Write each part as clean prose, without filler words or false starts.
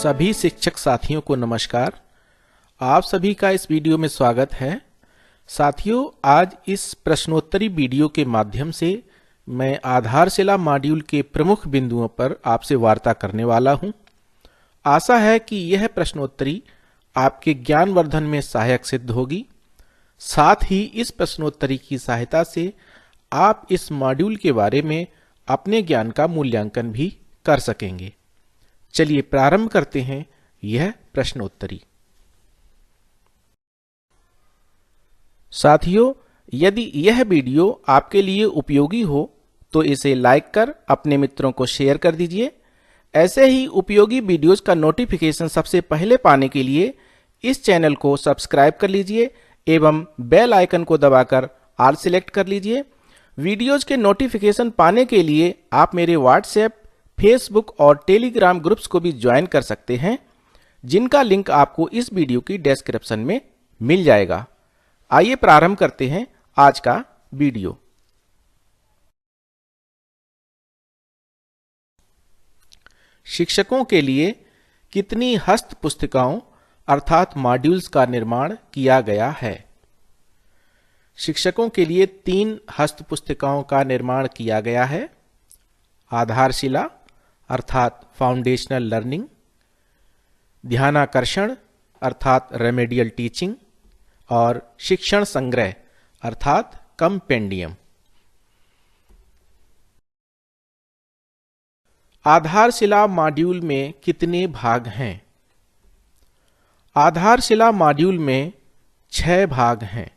सभी शिक्षक साथियों को नमस्कार। आप सभी का इस वीडियो में स्वागत है। साथियों, आज इस प्रश्नोत्तरी वीडियो के माध्यम से मैं आधारशिला मॉड्यूल के प्रमुख बिंदुओं पर आपसे वार्ता करने वाला हूं। आशा है कि यह प्रश्नोत्तरी आपके ज्ञानवर्धन में सहायक सिद्ध होगी। साथ ही इस प्रश्नोत्तरी की सहायता से आप इस मॉड्यूल के बारे में अपने ज्ञान का मूल्यांकन भी कर सकेंगे। चलिए प्रारंभ करते हैं यह प्रश्नोत्तरी। साथियों, यदि यह वीडियो आपके लिए उपयोगी हो तो इसे लाइक कर अपने मित्रों को शेयर कर दीजिए। ऐसे ही उपयोगी वीडियोस का नोटिफिकेशन सबसे पहले पाने के लिए इस चैनल को सब्सक्राइब कर लीजिए एवं बेल आइकन को दबाकर ऑल सिलेक्ट कर लीजिए। वीडियोज के नोटिफिकेशन पाने के लिए आप मेरे व्हाट्सएप, फेसबुक और टेलीग्राम ग्रुप्स को भी ज्वाइन कर सकते हैं, जिनका लिंक आपको इस वीडियो की डिस्क्रिप्शन में मिल जाएगा। आइए प्रारंभ करते हैं आज का वीडियो। शिक्षकों के लिए कितनी हस्त पुस्तिकाओं अर्थात मॉड्यूल्स का निर्माण किया गया है? शिक्षकों के लिए 3 हस्त पुस्तिकाओं का निर्माण किया गया है। आधारशिला अर्थात फाउंडेशनल लर्निंग, ध्यानाकर्षण अर्थात रेमेडियल टीचिंग और शिक्षण संग्रह अर्थात कंपेंडियम। आधारशिला मॉड्यूल में कितने भाग हैं? आधारशिला मॉड्यूल में 6 भाग हैं।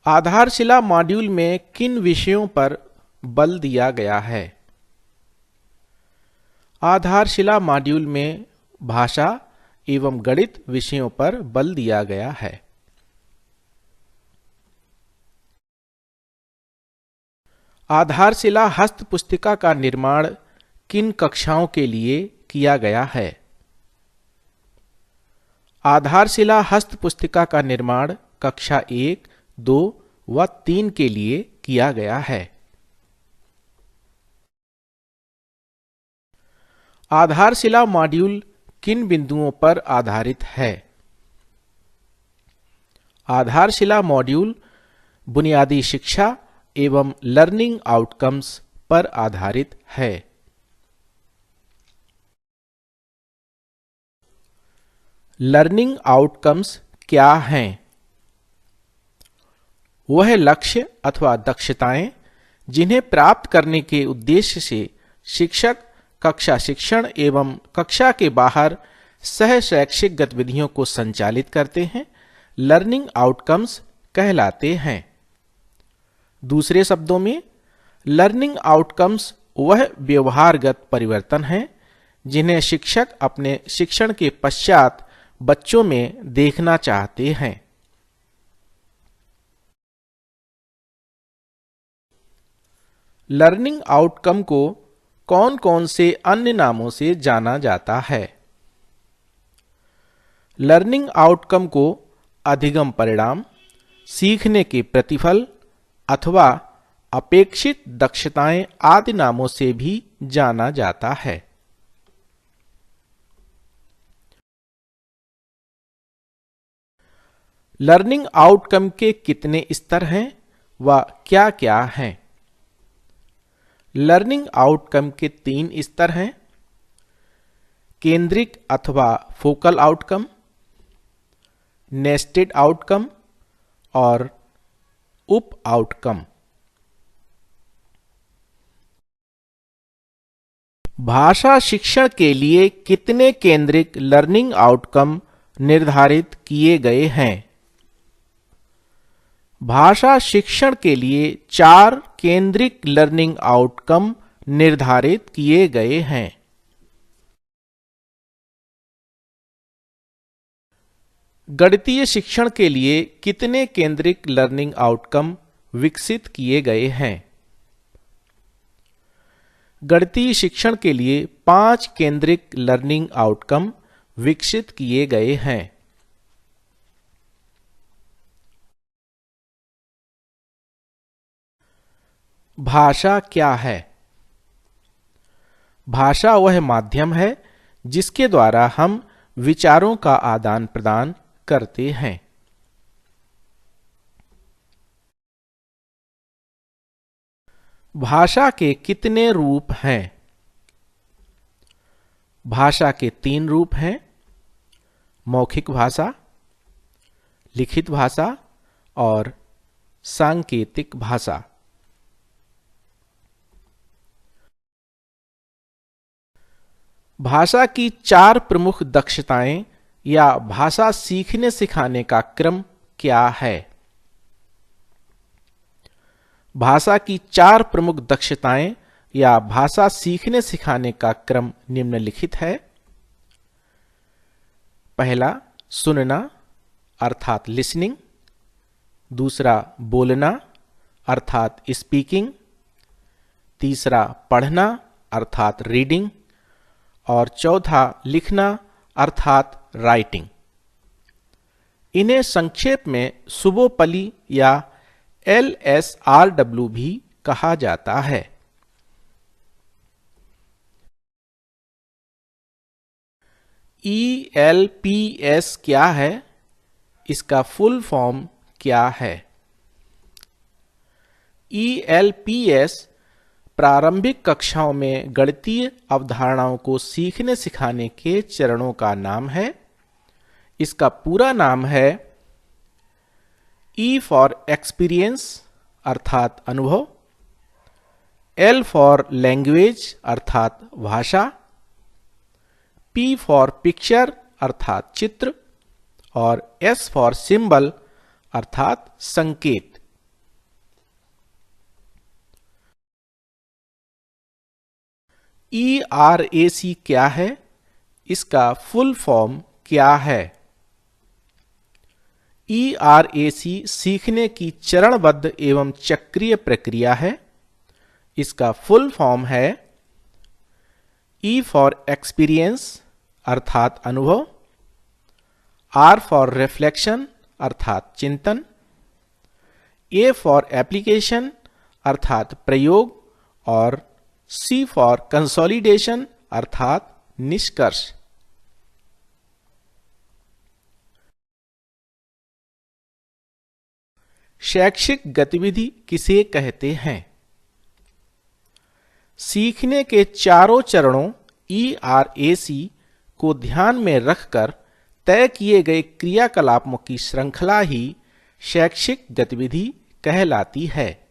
आधारशिला मॉड्यूल में किन विषयों पर बल दिया गया है? आधारशिला मॉड्यूल में भाषा एवं गणित विषयों पर बल दिया गया है। आधारशिला हस्त पुस्तिका का निर्माण किन कक्षाओं के लिए किया गया है? आधारशिला हस्त पुस्तिका का निर्माण कक्षा 1, 2 व 3 के लिए किया गया है। आधारशिला मॉड्यूल किन बिंदुओं पर आधारित है? आधारशिला मॉड्यूल बुनियादी शिक्षा एवं लर्निंग आउटकम्स पर आधारित है। लर्निंग आउटकम्स क्या हैं? वह लक्ष्य अथवा दक्षताएं जिन्हें प्राप्त करने के उद्देश्य से शिक्षक कक्षा शिक्षण एवं कक्षा के बाहर सह शैक्षिक गतिविधियों को संचालित करते हैं, लर्निंग आउटकम्स कहलाते हैं। दूसरे शब्दों में, लर्निंग आउटकम्स वह व्यवहारगत परिवर्तन हैं जिन्हें शिक्षक अपने शिक्षण के पश्चात बच्चों में देखना चाहते हैं। लर्निंग आउटकम को कौन कौन से अन्य नामों से जाना जाता है? लर्निंग आउटकम को अधिगम परिणाम, सीखने के प्रतिफल अथवा अपेक्षित दक्षताएं आदि नामों से भी जाना जाता है। लर्निंग आउटकम के कितने स्तर हैं व क्या क्या हैं? लर्निंग आउटकम के 3 स्तर हैं। केंद्रिक अथवा फोकल आउटकम, नेस्टेड आउटकम और उप आउटकम। भाषा शिक्षण के लिए कितने केंद्रिक लर्निंग आउटकम निर्धारित किए गए हैं? भाषा शिक्षण के लिए 4 केंद्रिक लर्निंग आउटकम निर्धारित किए गए हैं। गणितीय शिक्षण के लिए कितने केंद्रिक लर्निंग आउटकम विकसित किए गए हैं? गणितीय शिक्षण के लिए 5 केंद्रिक लर्निंग आउटकम विकसित किए गए हैं। भाषा क्या है? भाषा वह माध्यम है जिसके द्वारा हम विचारों का आदान प्रदान करते हैं। भाषा के कितने रूप हैं? भाषा के 3 रूप हैं, मौखिक भाषा, लिखित भाषा और सांकेतिक भाषा। भाषा की 4 प्रमुख दक्षताएं या भाषा सीखने सिखाने का क्रम क्या है? भाषा की 4 प्रमुख दक्षताएं या भाषा सीखने सिखाने का क्रम निम्नलिखित है। पहला, सुनना अर्थात लिसनिंग। दूसरा, बोलना अर्थात स्पीकिंग। तीसरा, पढ़ना अर्थात रीडिंग। और चौथा, लिखना अर्थात राइटिंग। इन्हें संक्षेप में सुबोपली या LSRW भी कहा जाता है। ELPS क्या है? इसका फुल फॉर्म क्या है? ELPS प्रारंभिक कक्षाओं में गणितीय अवधारणाओं को सीखने सिखाने के चरणों का नाम है। इसका पूरा नाम है E फॉर एक्सपीरियंस अर्थात अनुभव, L फॉर लैंग्वेज अर्थात भाषा, P फॉर पिक्चर अर्थात चित्र और S फॉर सिंबल अर्थात संकेत। ERAC क्या है? इसका फुल फॉर्म क्या है? ERAC सीखने की चरणबद्ध एवं चक्रीय प्रक्रिया है। इसका फुल फॉर्म है E फॉर एक्सपीरियंस अर्थात अनुभव, R फॉर रिफ्लेक्शन अर्थात चिंतन, A फॉर एप्लीकेशन अर्थात प्रयोग और C फॉर कंसोलिडेशन अर्थात निष्कर्ष। शैक्षिक गतिविधि किसे कहते हैं? सीखने के चारों चरणों ERAC को ध्यान में रखकर तय किए गए क्रियाकलापों की श्रृंखला ही शैक्षिक गतिविधि कहलाती है।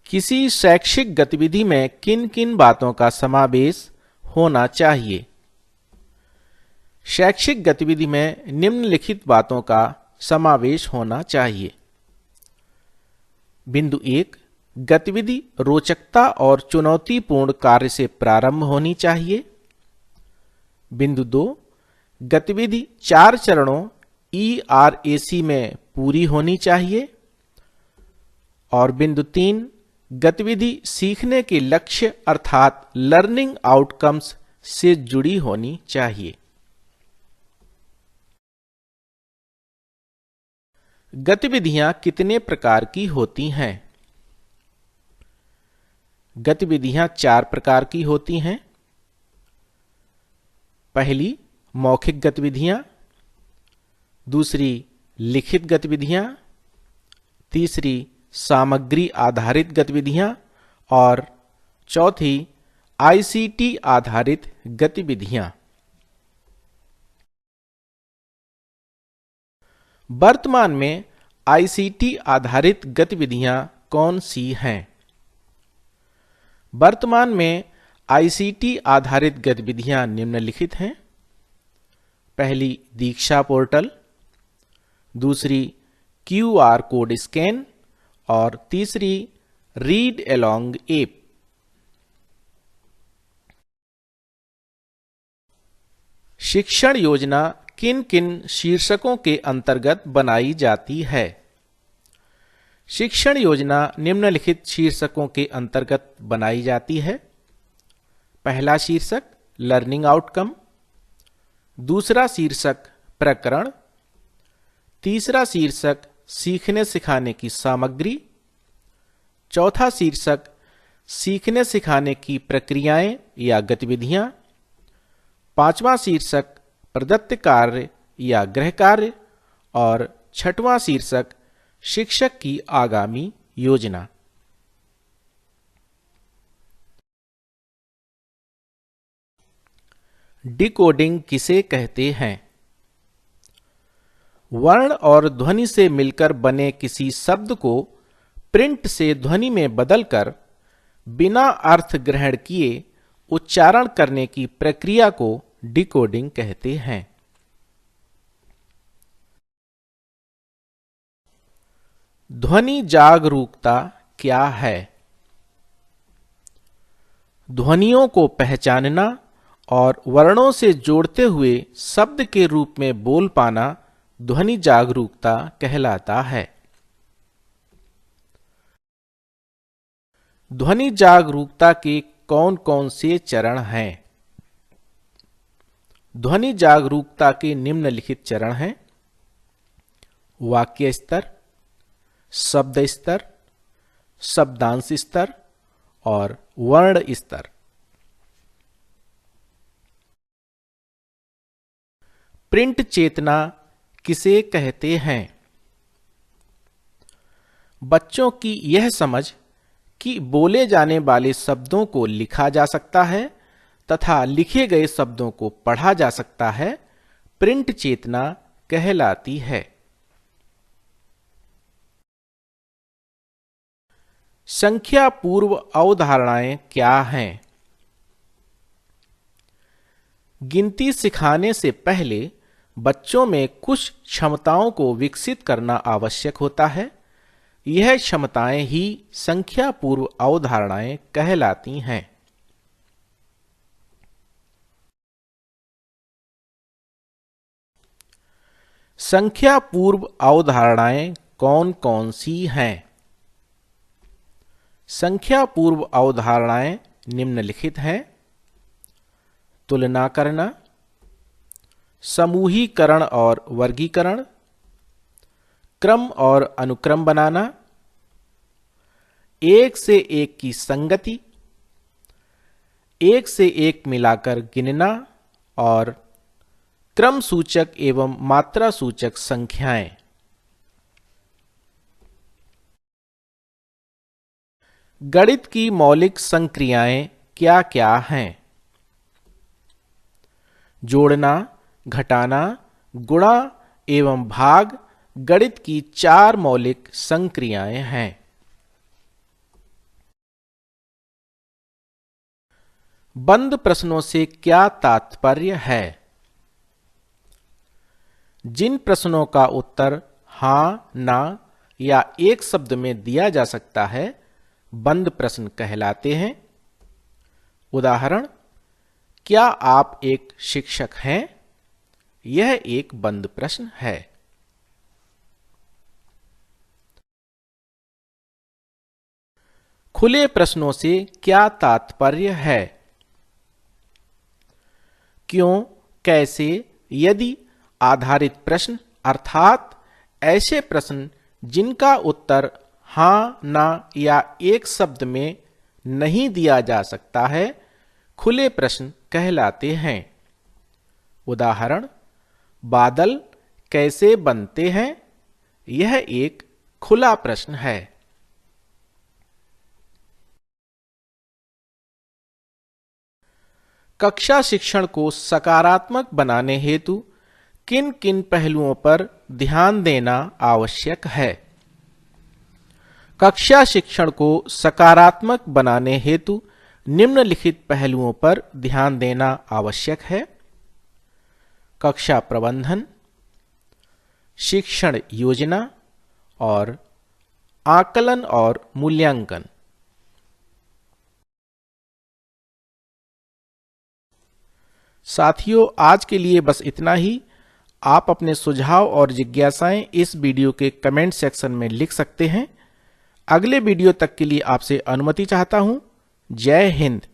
किसी शैक्षिक गतिविधि में किन किन बातों का समावेश होना चाहिए? शैक्षिक गतिविधि में निम्नलिखित बातों का समावेश होना चाहिए। बिंदु 1, गतिविधि रोचकता और चुनौतीपूर्ण कार्य से प्रारंभ होनी चाहिए। बिंदु 2, गतिविधि 4 चरणों ERAC में पूरी होनी चाहिए। और बिंदु 3, गतिविधि सीखने के लक्ष्य अर्थात लर्निंग आउटकम्स से जुड़ी होनी चाहिए। गतिविधियां कितने प्रकार की होती हैं? गतिविधियां 4 प्रकार की होती हैं। पहली, मौखिक गतिविधियां। दूसरी, लिखित गतिविधियां। तीसरी, सामग्री आधारित गतिविधियां। और चौथी, ICT आधारित गतिविधियां। वर्तमान में ICT आधारित गतिविधियां कौन सी हैं? वर्तमान में ICT आधारित गतिविधियां निम्नलिखित हैं। पहली, दीक्षा पोर्टल। दूसरी, QR कोड स्कैन। और तीसरी, रीड अलोंग ऐप। शिक्षण योजना किन किन शीर्षकों के अंतर्गत बनाई जाती है? शिक्षण योजना निम्नलिखित शीर्षकों के अंतर्गत बनाई जाती है। पहला शीर्षक लर्निंग आउटकम। दूसरा शीर्षक प्रकरण। तीसरा शीर्षक सीखने सिखाने की सामग्री। चौथा शीर्षक सीखने सिखाने की प्रक्रियाएं या गतिविधियां। पांचवा शीर्षक प्रदत्त कार्य या गृह कार्य। और छठवां शीर्षक शिक्षक की आगामी योजना। डिकोडिंग किसे कहते हैं? वर्ण और ध्वनि से मिलकर बने किसी शब्द को प्रिंट से ध्वनि में बदलकर बिना अर्थ ग्रहण किए उच्चारण करने की प्रक्रिया को डिकोडिंग कहते हैं। ध्वनि जागरूकता क्या है? ध्वनियों को पहचानना और वर्णों से जोड़ते हुए शब्द के रूप में बोल पाना ध्वनि जागरूकता कहलाता है। ध्वनि जागरूकता के कौन कौन से चरण हैं? ध्वनि जागरूकता के निम्नलिखित चरण हैं: वाक्य स्तर, शब्द स्तर, शब्दांश स्तर और वर्ण स्तर। प्रिंट चेतना किसे कहते हैं? बच्चों की यह समझ कि बोले जाने वाले शब्दों को लिखा जा सकता है तथा लिखे गए शब्दों को पढ़ा जा सकता है, प्रिंट चेतना कहलाती है। संख्या पूर्व अवधारणाएं क्या हैं? गिनती सिखाने से पहले बच्चों में कुछ क्षमताओं को विकसित करना आवश्यक होता है। यह क्षमताएं ही संख्या पूर्व अवधारणाएं कहलाती हैं। संख्या पूर्व अवधारणाएं कौन कौन सी हैं? संख्या पूर्व अवधारणाएं निम्नलिखित हैं: तुलना करना, समूहीकरण और वर्गीकरण, क्रम और अनुक्रम बनाना, एक से एक की संगति, एक से एक मिलाकर गिनना और क्रम सूचक एवं मात्रा सूचक संख्याएं। गणित की मौलिक संक्रियाएं क्या क्या हैं? जोड़ना, घटाना, गुणा एवं भाग गणित की 4 मौलिक संक्रियाएं हैं। बंद प्रश्नों से क्या तात्पर्य है? जिन प्रश्नों का उत्तर हाँ, ना या एक शब्द में दिया जा सकता है, बंद प्रश्न कहलाते हैं। उदाहरण: क्या आप एक शिक्षक हैं? यह एक बंद प्रश्न है। खुले प्रश्नों से क्या तात्पर्य है? क्यों, कैसे, यदि आधारित प्रश्न, अर्थात ऐसे प्रश्न जिनका उत्तर हाँ, ना या एक शब्द में नहीं दिया जा सकता है, खुले प्रश्न कहलाते हैं। उदाहरण: बादल कैसे बनते हैं? यह एक खुला प्रश्न है। कक्षा शिक्षण को सकारात्मक बनाने हेतु किन किन पहलुओं पर ध्यान देना आवश्यक है? कक्षा शिक्षण को सकारात्मक बनाने हेतु निम्नलिखित पहलुओं पर ध्यान देना आवश्यक है: कक्षा प्रबंधन, शिक्षण योजना और आकलन और मूल्यांकन। साथियों, आज के लिए बस इतना ही। आप अपने सुझाव और जिज्ञासाएं इस वीडियो के कमेंट सेक्शन में लिख सकते हैं। अगले वीडियो तक के लिए आपसे अनुमति चाहता हूं। जय हिंद।